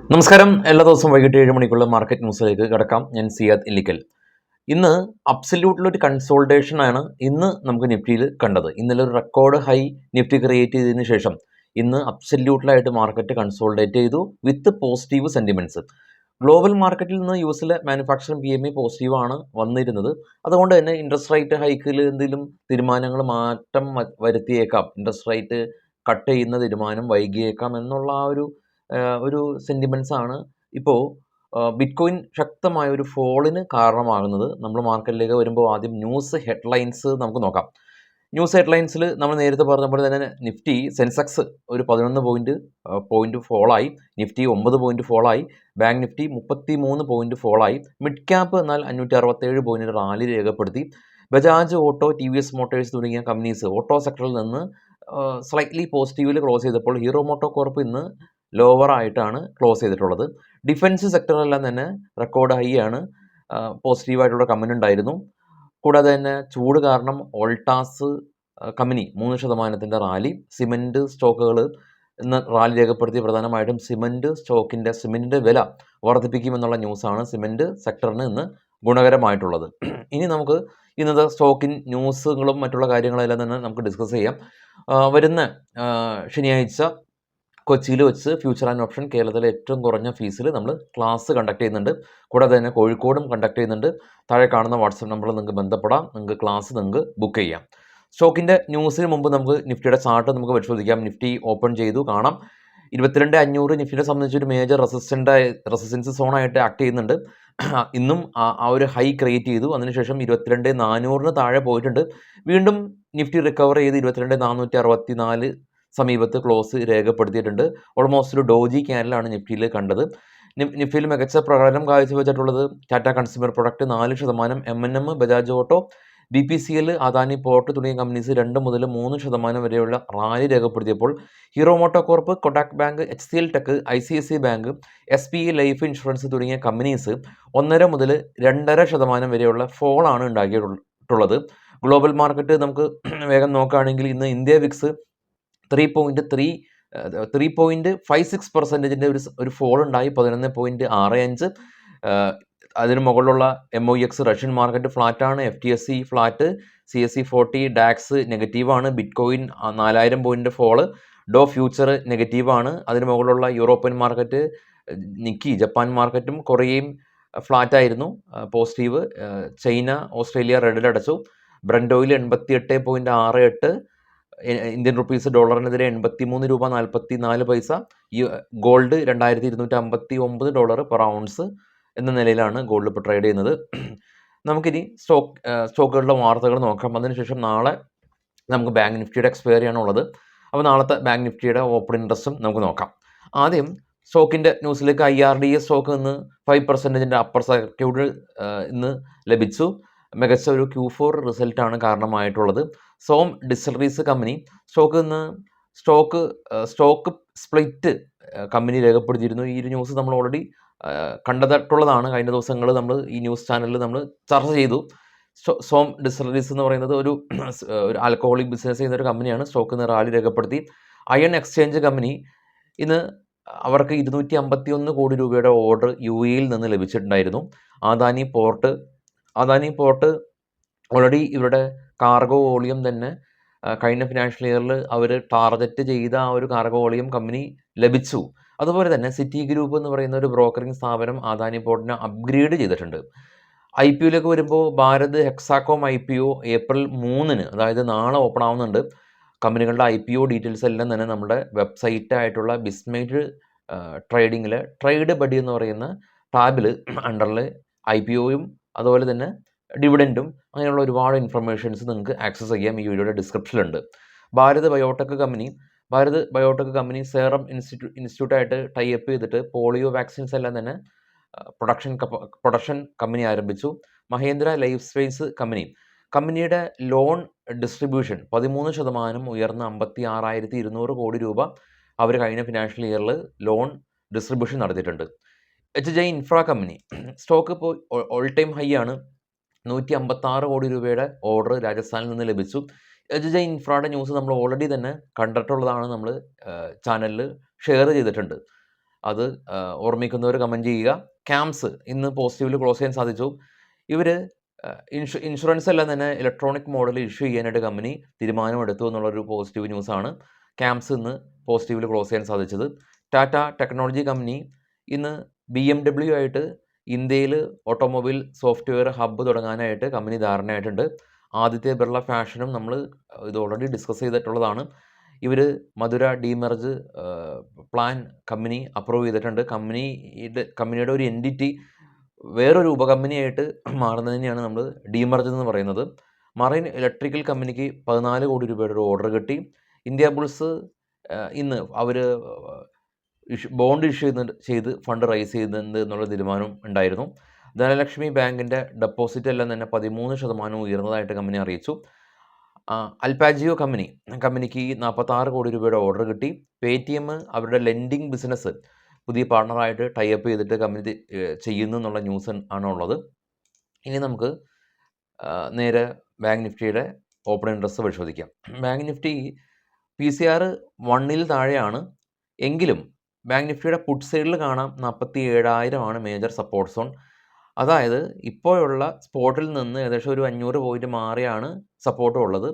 നമസ്കാരം. എല്ലാ ദിവസവും വൈകിട്ട് 7 മണിക്കുള്ള മാർക്കറ്റ് ന്യൂസിലേക്ക് കിടക്കാം. ഞാൻ സിയാദ് ഇല്ലിക്കൽ. ഇന്ന് അബ്സല്യൂട്ടിലൊരു കൺസോൾട്ടേഷൻ ആണ് ഇന്ന് നമുക്ക് നിഫ്റ്റിയിൽ കണ്ടത്. ഇന്നലെ ഒരു റെക്കോർഡ് ഹൈ നിഫ്റ്റി ക്രിയേറ്റ് ചെയ്തതിന് ശേഷം ഇന്ന് അബ്സല്യൂട്ടിലായിട്ട് മാർക്കറ്റ് കൺസോൾട്ടേറ്റ് ചെയ്തു വിത്ത് പോസിറ്റീവ് സെൻറ്റിമെൻറ്റ്സ്. ഗ്ലോബൽ മാർക്കറ്റിൽ നിന്ന് യു എസിലെ മാനുഫാക്ചറിംഗ് PMI പോസിറ്റീവാണ് വന്നിരുന്നത്. അതുകൊണ്ട് തന്നെ ഇൻട്രസ്റ്റ് റേറ്റ് ഹൈക്കിൽ എന്തെങ്കിലും തീരുമാനങ്ങൾ മാറ്റം വരുത്തിയേക്കാം. ഇൻട്രസ്റ്റ് റേറ്റ് കട്ട് ചെയ്യുന്ന തീരുമാനം വൈകിയേക്കാം എന്നുള്ള ഒരു സെൻറ്റിമെൻറ്റ്സ് ആണ് ഇപ്പോൾ ബിറ്റ്കോയിൻ ശക്തമായ ഒരു ഫോളിന് കാരണമാകുന്നത്. നമ്മൾ മാർക്കറ്റിലേക്ക് വരുമ്പോൾ ആദ്യം ന്യൂസ് ഹെഡ്ലൈൻസ് നമുക്ക് നോക്കാം. ന്യൂസ് ഹെഡ്ലൈൻസിൽ നമ്മൾ നേരത്തെ പറഞ്ഞ പോലെ തന്നെ നിഫ്റ്റി സെൻസെക്സ് ഒരു 11 പോയിന്റ് ഫോളായി, നിഫ്റ്റി 9 പോയിന്റ് ഫോളായി, ബാങ്ക് നിഫ്റ്റി 33 പോയിന്റ് ഫോളായി, മിഡ് ക്യാപ്പ് എന്നാൽ 567 പോയിന്റ് റാലി രേഖപ്പെടുത്തി. ബജാജ് ഓട്ടോ, TVS മോട്ടോഴ്സ് തുടങ്ങിയ കമ്പനീസ് ഓട്ടോ സെക്ടറിൽ നിന്ന് സ്ലൈറ്റ്ലി പോസിറ്റീവിൽ ക്ലോസ് ചെയ്തപ്പോൾ ഹീറോ മോട്ടോ കോർപ്പ് ഇന്ന് ലോവർ ആയിട്ടാണ് ക്ലോസ് ചെയ്തിട്ടുള്ളത്. ഡിഫൻസ് സെക്ടറെല്ലാം തന്നെ റെക്കോർഡ് ഹൈ ആണ്. പോസിറ്റീവായിട്ടുള്ള കമന്റ് ഉണ്ടായിരുന്നു. കൂടാതെ തന്നെ ചൂട് കാരണം ഓൾട്ടാസ് കമ്പനി 3% റാലി. സിമെൻറ്റ് സ്റ്റോക്കുകൾ ഇന്ന് റാലി രേഖപ്പെടുത്തി. പ്രധാനമായിട്ടും സിമെൻറ്റിൻ്റെ വില വർദ്ധിപ്പിക്കുമെന്നുള്ള ന്യൂസാണ് സിമെൻറ്റ് സെക്ടറിന് ഇന്ന് ഗുണകരമായിട്ടുള്ളത്. ഇനി നമുക്ക് ഇന്നത്തെ സ്റ്റോക്കിൻ ന്യൂസുകളും മറ്റുള്ള കാര്യങ്ങളെല്ലാം തന്നെ നമുക്ക് ഡിസ്കസ് ചെയ്യാം. വരുന്ന ശനിയാഴ്ച കൊച്ചിയിൽ വെച്ച് ഫ്യൂച്ചർ ആൻഡ് ഓപ്ഷൻ കേരളത്തിലെ ഏറ്റവും കുറഞ്ഞ ഫീസിൽ നമ്മൾ ക്ലാസ് കണ്ടക്ട് ചെയ്യുന്നുണ്ട്. കൂടാതെ തന്നെ കോഴിക്കോടും കണ്ടക്ട് ചെയ്യുന്നുണ്ട്. താഴെ കാണുന്ന വാട്സപ്പ് നമ്പറിൽ നിങ്ങൾക്ക് ബന്ധപ്പെടാം. നിങ്ങൾക്ക് ക്ലാസ് ബുക്ക് ചെയ്യാം. സ്റ്റോക്കിൻ്റെ ന്യൂസിന് മുമ്പ് നമുക്ക് നിഫ്റ്റിയുടെ ചാർട്ട് നമുക്ക് പരിശോധിക്കാം. നിഫ്റ്റി ഓപ്പൺ ചെയ്തു കാണാം. 22,500 നിഫ്റ്റിനെ സംബന്ധിച്ച് ഒരു മേജർ റെസിസ്റ്റൻസ് സോണായിട്ട് ആക്ട് ചെയ്യുന്നുണ്ട്. ഇന്നും ആ ഒരു ഹൈ ക്രിയേറ്റ് ചെയ്തു. അതിനുശേഷം 22,400 താഴെ പോയിട്ടുണ്ട്. വീണ്ടും നിഫ്റ്റി റിക്കവർ ചെയ്ത് 22,464 സമീപത്ത് ക്ലോസ് രേഖപ്പെടുത്തിയിട്ടുണ്ട്. ഓൾമോസ്റ്റ് ഒരു ഡോജി ക്യാനലാണ് നിഫ്റ്റിയിൽ കണ്ടത്. നിഫ്റ്റിയിൽ മികച്ച പ്രകടനം കാഴ്ചവെച്ചിട്ടുള്ളത് ടാറ്റ കൺസ്യൂമർ പ്രൊഡക്റ്റ് 4%, M&M, ബജാജ് ഓട്ടോ, BPCL, അദാനി പോർട്ട് തുടങ്ങിയ കമ്പനീസ് 2 മുതൽ 3% വരെയുള്ള റാലി രേഖപ്പെടുത്തിയപ്പോൾ Hero MotoCorp, Kotak Bank, HCL Tech, ICICI Bank, SBI Life Insurance തുടങ്ങിയ കമ്പനീസ് 1.5 മുതൽ 2.5% വരെയുള്ള ഫോളാണ് ഉണ്ടാക്കിയിട്ടുള്ളത്. ഗ്ലോബൽ മാർക്കറ്റ് നമുക്ക് വേഗം നോക്കുകയാണെങ്കിൽ ഇന്ന് ഇന്ത്യ വിക്സ് 3.56% ഒരു ഫോൾ ഉണ്ടായി, 11.65. അതിന് മുകളിലുള്ള MOEX റഷ്യൻ മാർക്കറ്റ് ഫ്ലാറ്റാണ്. FTSE ഫ്ലാറ്റ്, CSE 40 ഡാക്സ് നെഗറ്റീവാണ്. Bitcoin 4000 point fall. Dow future നെഗറ്റീവാണ്. അതിന് മുകളിലുള്ള യൂറോപ്യൻ മാർക്കറ്റ്, നിക്കി ജപ്പാൻ മാർക്കറ്റും കൊറിയയും ഫ്ലാറ്റായിരുന്നു. പോസിറ്റീവ്. ചൈന, ഓസ്ട്രേലിയ റെഡിൽ അടച്ചു. ബ്രന്റ് ഓയിൽ 88.68, ഇന്ത്യൻ റുപ്പീസ് ഡോളറിനെതിരെ 83 രൂപ 44 പൈസ. ഗോൾഡ് $2,259 പെർ ഔൺസ് എന്ന നിലയിലാണ് ഗോൾഡ് ഇപ്പോൾ ട്രേഡ് ചെയ്യുന്നത്. നമുക്കിനി സ്റ്റോക്കുകളുടെ വാർത്തകൾ നോക്കാം. അതിനുശേഷം നാളെ നമുക്ക് ബാങ്ക് നിഫ്റ്റിയുടെ എക്സ്പയറി ആണുള്ളത്. അപ്പോൾ നാളത്തെ ബാങ്ക് നിഫ്റ്റിയുടെ ഓപ്പൺ ഇൻട്രസ്റ്റും നമുക്ക് നോക്കാം. ആദ്യം സ്റ്റോക്കിൻ്റെ ന്യൂസിലേക്ക്. IRDA സ്റ്റോക്ക് ഇന്ന് 5% അപ്പർ സർക്യൂട്ട് ഇന്ന് ലഭിച്ചു. മികച്ച ഒരു Q4 റിസൾട്ടാണ് കാരണമായിട്ടുള്ളത്. Som Distilleries company stock split company രേഖപ്പെടുത്തിയിരുന്നു. ഈ ഒരു ന്യൂസ് നമ്മൾ ഓൾറെഡി കണ്ടിട്ടുള്ളതാണ്. കഴിഞ്ഞ ദിവസങ്ങൾ നമ്മൾ ഈ ന്യൂസ് ചാനലിൽ നമ്മൾ ചർച്ച ചെയ്തു. സോം ഡിസ്റ്റിലറീസ് എന്ന് പറയുന്നത് ഒരു ആൽക്കഹോളിക് ബിസിനസ് ചെയ്യുന്ന ഒരു കമ്പനിയാണ്. സ്റ്റോക്ക് ഇന്ന് റാലി രേഖപ്പെടുത്തി. അയൺ എക്സ്ചേഞ്ച് കമ്പനി ഇന്ന് അവർക്ക് 251 കോടി രൂപയുടെ ഓർഡർ UAE നിന്ന് ലഭിച്ചിട്ടുണ്ടായിരുന്നു. അദാനി പോർട്ട് ഓൾറെഡി ഇവരുടെ കാർഗോ വോളിയം തന്നെ കഴിഞ്ഞ ഫിനാൻഷ്യൽ ഇയറിൽ അവർ ടാർഗറ്റ് ചെയ്ത ആ ഒരു കാർഗോ വോളിയം കമ്പനി ലഭിച്ചു. അതുപോലെ തന്നെ സിറ്റി ഗ്രൂപ്പ് എന്ന് പറയുന്ന ഒരു ബ്രോക്കറിംഗ് സ്ഥാപനം അദാനി പോർട്ടിനെ അപ്ഗ്രേഡ് ചെയ്തിട്ടുണ്ട്. IPOയിലേക്ക് വരുമ്പോൾ ഭാരത് ഹെക്സാകോം IPO ഏപ്രിൽ 3-ന്, അതായത് നാളെ ഓപ്പൺ ആവുന്നുണ്ട്. കമ്പനികളുടെ IPO ഡീറ്റെയിൽസ് എല്ലാം തന്നെ നമ്മുടെ വെബ്സൈറ്റായിട്ടുള്ള ബിസ്മേറ്റ് ട്രേഡിങ്ങിൽ ട്രേഡ് ബഡി എന്ന് പറയുന്ന ടാബിൽ അണ്ടറിൽ IPOയും അതുപോലെ തന്നെ ഡിവിഡൻറ്റും അങ്ങനെയുള്ള ഒരുപാട് ഇൻഫർമേഷൻസ് നിങ്ങൾക്ക് ആക്സസ് ചെയ്യാം. ഈ വീഡിയോയുടെ ഡിസ്ക്രിപ്ഷനിലുണ്ട്. ഭാരത് ബയോടെക് കമ്പനി സേറം ഇൻസ്റ്റിറ്റ്യൂട്ടായിട്ട് ടൈപ്പ് ചെയ്തിട്ട് പോളിയോ വാക്സിൻസ് എല്ലാം തന്നെ പ്രൊഡക്ഷൻ കമ്പനി ആരംഭിച്ചു. മഹേന്ദ്ര ലൈഫ് സ്പേസ് കമ്പനിയുടെ ലോൺ ഡിസ്ട്രിബ്യൂഷൻ 13% ഉയർന്ന് 56,200 കോടി രൂപ അവർ കഴിഞ്ഞ ഫിനാൻഷ്യൽ ഇയറിൽ ലോൺ ഡിസ്ട്രിബ്യൂഷൻ നടത്തിയിട്ടുണ്ട്. HJ ഇൻഫ്ര കമ്പനി സ്റ്റോക്ക് ഇപ്പോൾ ഓൾ ടൈം ഹൈ ആണ്. 156 കോടി രൂപയുടെ ഓർഡർ രാജസ്ഥാനിൽ നിന്ന് ലഭിച്ചു. HJ ഇൻഫ്രയുടെ ന്യൂസ് നമ്മൾ ഓൾറെഡി തന്നെ കണ്ടിട്ടുള്ളതാണ്. നമ്മൾ ചാനലിൽ ഷെയർ ചെയ്തിട്ടുണ്ട്. അത് ഓർമ്മിക്കുന്നവർ കമൻറ്റ് ചെയ്യുക. ക്യാംസ് ഇന്ന് പോസിറ്റീവിൽ ക്ലോസ് ചെയ്യാൻ സാധിച്ചു. ഇവർ ഇൻഷുറൻസ് എല്ലാം തന്നെ ഇലക്ട്രോണിക് മോഡിൽ ഇഷ്യൂ ചെയ്യാനായിട്ട് കമ്പനി തീരുമാനമെടുത്തു എന്നുള്ളൊരു പോസിറ്റീവ് ന്യൂസാണ് ക്യാംസ് ഇന്ന് പോസിറ്റീവിൽ ക്ലോസ് ചെയ്യാൻ സാധിച്ചത്. ടാറ്റ ടെക്നോളജി കമ്പനി ഇന്ന് BMW ആയിട്ട് ഇന്ത്യയിൽ ഓട്ടോമൊബൈൽ സോഫ്റ്റ്വെയർ ഹബ്ബ് തുടങ്ങാനായിട്ട് കമ്പനി ധാരണയായിട്ടുണ്ട്. ആദിത്യ ബിർള ഫാഷനും നമ്മൾ ഇത് ഓൾറെഡി ഡിസ്കസ് ചെയ്തിട്ടുള്ളതാണ്. ഇവർ Madura demerge plan company approve ചെയ്തിട്ടുണ്ട്. കമ്പനിയുടെ ഒരു എൻറ്റിറ്റി വേറൊരു ഉപകമ്പനിയായിട്ട് മാറുന്നതിനെയാണ് നമ്മൾ ഡീമെർജ് എന്ന് പറയുന്നത്. മറൈൻ ഇലക്ട്രിക്കൽ കമ്പനിക്ക് 14 കോടി രൂപയുടെ ഒരു ഓർഡർ കിട്ടി. ഇന്ത്യ ബുൾസ് ഇന്ന് അവർ ബോണ്ട് ഇഷ്യൂ ചെയ്ത് ഫണ്ട് റൈസ് ചെയ്യുന്നുണ്ട് എന്നുള്ള തീരുമാനം ഉണ്ടായിരുന്നു. ധനലക്ഷ്മി ബാങ്കിൻ്റെ ഡെപ്പോസിറ്റ് എല്ലാം തന്നെ 13% ഉയർന്നതായിട്ട് കമ്പനി അറിയിച്ചു. അൽപാജിയോ കമ്പനിക്ക് 46 കോടി രൂപയുടെ ഓർഡർ കിട്ടി. പേടിഎം അവരുടെ ലെൻഡിങ് ബിസിനസ് പുതിയ പാർട്ണറായിട്ട് ടൈപ്പ് ചെയ്തിട്ട് കമ്പനി ചെയ്യുന്നു എന്നുള്ള ന്യൂസ് ആണ് ഉള്ളത്. ഇനി നമുക്ക് നേരെ ബാങ്ക് നിഫ്റ്റിയുടെ ഓപ്പൺ ഇൻട്രസ്റ്റ് പരിശോധിക്കാം. ബാങ്ക് നിഫ്റ്റി PCR 1 താഴെയാണ്. എങ്കിലും ബാങ്ക് നിഫ്റ്റിയുടെ പുട്ട് സൈഡിൽ കാണാം 47,000 ആണ് മേജർ സപ്പോർട്ട് സോൺ. അതായത് ഇപ്പോഴുള്ള സ്പോട്ടിൽ നിന്ന് ഏകദേശം ഒരു 500 പോയിൻറ്റ് മാറിയാണ് സപ്പോർട്ടും ഉള്ളത്.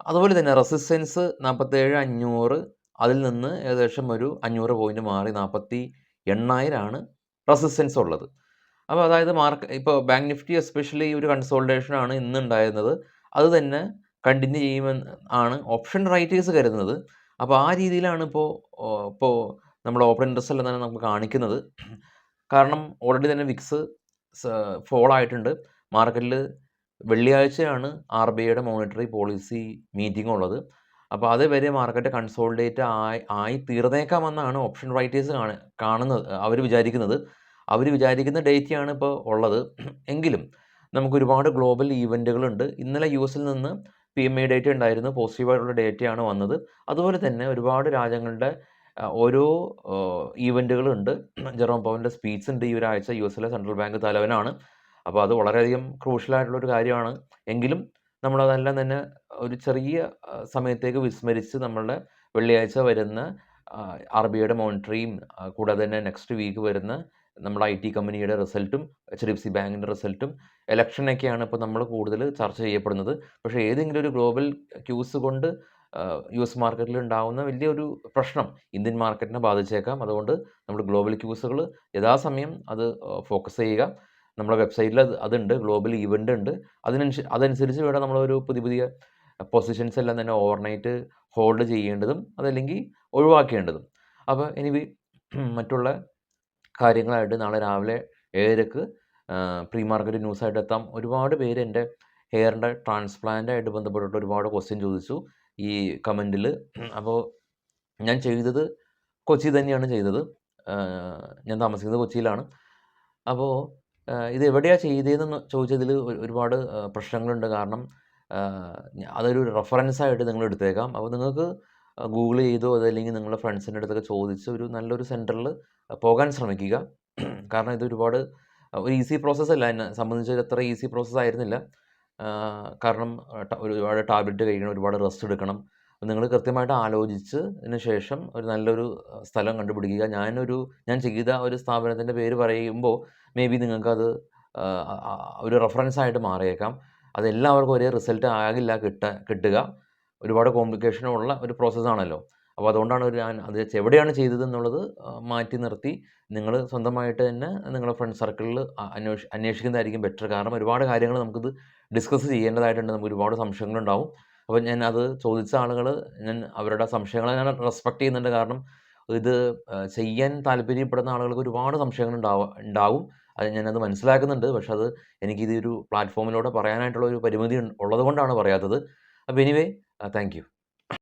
അതുപോലെ തന്നെ റെസിസ്റ്റൻസ് 47,500, അതിൽ നിന്ന് ഏകദേശം ഒരു 500 പോയിൻറ്റ് മാറി 48,000 ആണ് റെസിസ്റ്റൻസ് ഉള്ളത്. അപ്പോൾ അതായത് ഇപ്പോൾ ബാങ്ക് നിഫ്റ്റി എസ്പെഷ്യലി ഒരു കൺസോൾട്ടേഷനാണ് ഇന്ന് ഉണ്ടായിരുന്നത്. അത് തന്നെ കണ്ടിന്യൂ ചെയ്യുമെന്ന് ആണ് ഓപ്ഷൻ റൈറ്റേഴ്സ് കരുതുന്നത്. അപ്പോൾ ആ രീതിയിലാണ് ഇപ്പോൾ നമ്മുടെ ഓപ്പൺ ഇൻട്രസ്റ്റ് എല്ലാം തന്നെ നമുക്ക് കാണിക്കുന്നത്. കാരണം ഓൾറെഡി തന്നെ വിക്സ് ഫോൾ ആയിട്ടുണ്ട്. മാർക്കറ്റിൽ വെള്ളിയാഴ്ചയാണ് RBIയുടെ മോണിറ്ററി പോളിസി മീറ്റിംഗ് ഉള്ളത്. അപ്പോൾ അതുവരെ മാർക്കറ്റ് കൺസോളിഡേറ്റ് ആയി തീർന്നേക്കാമെന്നാണ് ഓപ്ഷൻ റൈറ്റേഴ്സ് കാണുന്നത്. അവർ വിചാരിക്കുന്ന ഡേറ്റയാണ് ഇപ്പോൾ ഉള്ളത്. എങ്കിലും നമുക്ക് ഒരുപാട് ഗ്ലോബൽ ഈവൻറ്റുകളുണ്ട്. ഇന്നലെ US നിന്ന് PMI ഡേറ്റ ഉണ്ടായിരുന്നു. പോസിറ്റീവായിട്ടുള്ള ഡേറ്റയാണ് വന്നത്. അതുപോലെ തന്നെ ഒരുപാട് രാജ്യങ്ങളുടെ ഓരോ ഈവൻറ്റുകളുണ്ട്. ജെറോം പവലിൻ്റെ സ്പീച്ച് ഉണ്ട് ഈ ഒരാഴ്ച. US സെൻട്രൽ ബാങ്ക് തലവനാണ്. അപ്പോൾ അത് വളരെയധികം ക്രൂഷ്യലായിട്ടുള്ളൊരു കാര്യമാണ്. എങ്കിലും നമ്മളതെല്ലാം തന്നെ ഒരു ചെറിയ സമയത്തേക്ക് വിസ്മരിച്ച് നമ്മളുടെ വെള്ളിയാഴ്ച വരുന്ന RBIയുടെ മോണിറ്ററിയും കൂടാതെ തന്നെ നെക്സ്റ്റ് വീക്ക് വരുന്ന നമ്മുടെ IT കമ്പനിയുടെ റിസൾട്ടും HDFC ബാങ്കിൻ്റെ റിസൾട്ടും ഇലക്ഷനൊക്കെയാണ് ഇപ്പോൾ നമ്മൾ കൂടുതൽ ചർച്ച ചെയ്യപ്പെടുന്നത്. പക്ഷേ ഏതെങ്കിലും ഒരു ഗ്ലോബൽ ക്യൂസ് കൊണ്ട് US മാർക്കറ്റിൽ ഉണ്ടാകുന്ന വലിയൊരു പ്രശ്നം ഇന്ത്യൻ മാർക്കറ്റിനെ ബാധിച്ചേക്കാം. അതുകൊണ്ട് നമ്മൾ ഗ്ലോബൽ ക്യൂസുകൾ യഥാസമയം അത് ഫോക്കസ് ചെയ്യുക. നമ്മുടെ വെബ്സൈറ്റിൽ അതുണ്ട്, ഗ്ലോബൽ ഈവൻ്റ് ഉണ്ട്. അതനുസരിച്ച് വേണം നമ്മളൊരു പുതിയ പൊസിഷൻസ് എല്ലാം തന്നെ ഓവർനൈറ്റ് ഹോൾഡ് ചെയ്യേണ്ടതും അതല്ലെങ്കിൽ ഒഴിവാക്കേണ്ടതും. അപ്പോൾ എനിവേ മറ്റുള്ള കാര്യങ്ങളായിട്ട് നാളെ രാവിലെ 7:00 പ്രീ മാർക്കറ്റ് ന്യൂസായിട്ട് എത്താം. ഒരുപാട് പേര് എൻ്റെ ഹെയറിൻ്റെ ട്രാൻസ്പ്ലാന്റായിട്ട് ബന്ധപ്പെട്ടിട്ട് ഒരുപാട് ക്വസ്റ്റ്യൻ ചോദിച്ചു ഈ കമൻറ്റിൽ. അപ്പോൾ ഞാൻ ചെയ്തത് കൊച്ചി തന്നെയാണ് ചെയ്തത്. ഞാൻ താമസിക്കുന്നത് കൊച്ചിയിലാണ്. അപ്പോൾ ഇത് എവിടെയാണ് ചെയ്തതെന്ന് ചോദിച്ചതിൽ ഒരുപാട് പ്രശ്നങ്ങളുണ്ട്. കാരണം അതൊരു റെഫറൻസായിട്ട് നിങ്ങൾ എടുത്തേക്കാം. അപ്പോൾ നിങ്ങൾക്ക് ഗൂഗിൾ ചെയ്തോ അതല്ലെങ്കിൽ നിങ്ങളുടെ ഫ്രണ്ട്സിൻ്റെ അടുത്തൊക്കെ ചോദിച്ച് ഒരു നല്ലൊരു സെൻറ്ററിൽ പോകാൻ ശ്രമിക്കുക. കാരണം ഇത് ഒരുപാട് ഒരു ഈസി പ്രോസസ്സല്ല. എന്നെ സംബന്ധിച്ച് അത്ര ഈസി പ്രോസസ്സ് ആയിരുന്നില്ല. കാരണം ഒരുപാട് ടാബ്ലറ്റ് കഴിക്കണം, ഒരുപാട് റെസ്റ്റ് എടുക്കണം. നിങ്ങൾ കൃത്യമായിട്ട് ആലോചിച്ചതിന് ശേഷം ഒരു നല്ലൊരു സ്ഥലം കണ്ടുപിടിക്കുക. ഞാൻ ചെയ്ത ഒരു സ്ഥാപനത്തിൻ്റെ പേര് പറയുമ്പോൾ മേ ബി നിങ്ങൾക്കത് ഒരു റെഫറൻസായിട്ട് മാറിയേക്കാം. അതെല്ലാവർക്കും ഒരേ റിസൾട്ട് ആകില്ല കിട്ടുക. ഒരുപാട് കോംപ്ലിക്കേഷനുള്ള ഒരു പ്രോസസ്സാണല്ലോ. അപ്പോൾ അതുകൊണ്ടാണ് ഞാൻ അത് എവിടെയാണ് ചെയ്തതെന്നുള്ളത് മാറ്റി നിർത്തി നിങ്ങൾ സ്വന്തമായിട്ട് തന്നെ നിങ്ങളുടെ ഫ്രണ്ട് സർക്കിളിൽ അന്വേഷിക്കുന്നതായിരിക്കും ബെറ്റർ. കാരണം ഒരുപാട് കാര്യങ്ങൾ നമുക്കിത് ഡിസ്കസ് ചെയ്യേണ്ടതായിട്ടുണ്ട്. നമുക്ക് ഒരുപാട് സംശയങ്ങളുണ്ടാവും. അപ്പോൾ ഞാൻ അത് ചോദിച്ച ആളുകൾ ഞാൻ അവരുടെ സംശയങ്ങളെ ഞാൻ റെസ്പെക്റ്റ് ചെയ്യുന്നുണ്ട്. കാരണം ഇത് ചെയ്യാൻ താല്പര്യപ്പെടുന്ന ആളുകൾക്ക് ഒരുപാട് സംശയങ്ങൾ ഉണ്ടാവും. അത് ഞാനത് മനസ്സിലാക്കുന്നുണ്ട്. പക്ഷെ അത് എനിക്കിതൊരു പ്ലാറ്റ്ഫോമിലൂടെ പറയാനായിട്ടുള്ള ഒരു പരിമിതി ഉള്ളതുകൊണ്ടാണ് പറയാത്തത്. അപ്പോൾ എനിവേ താങ്ക് യു.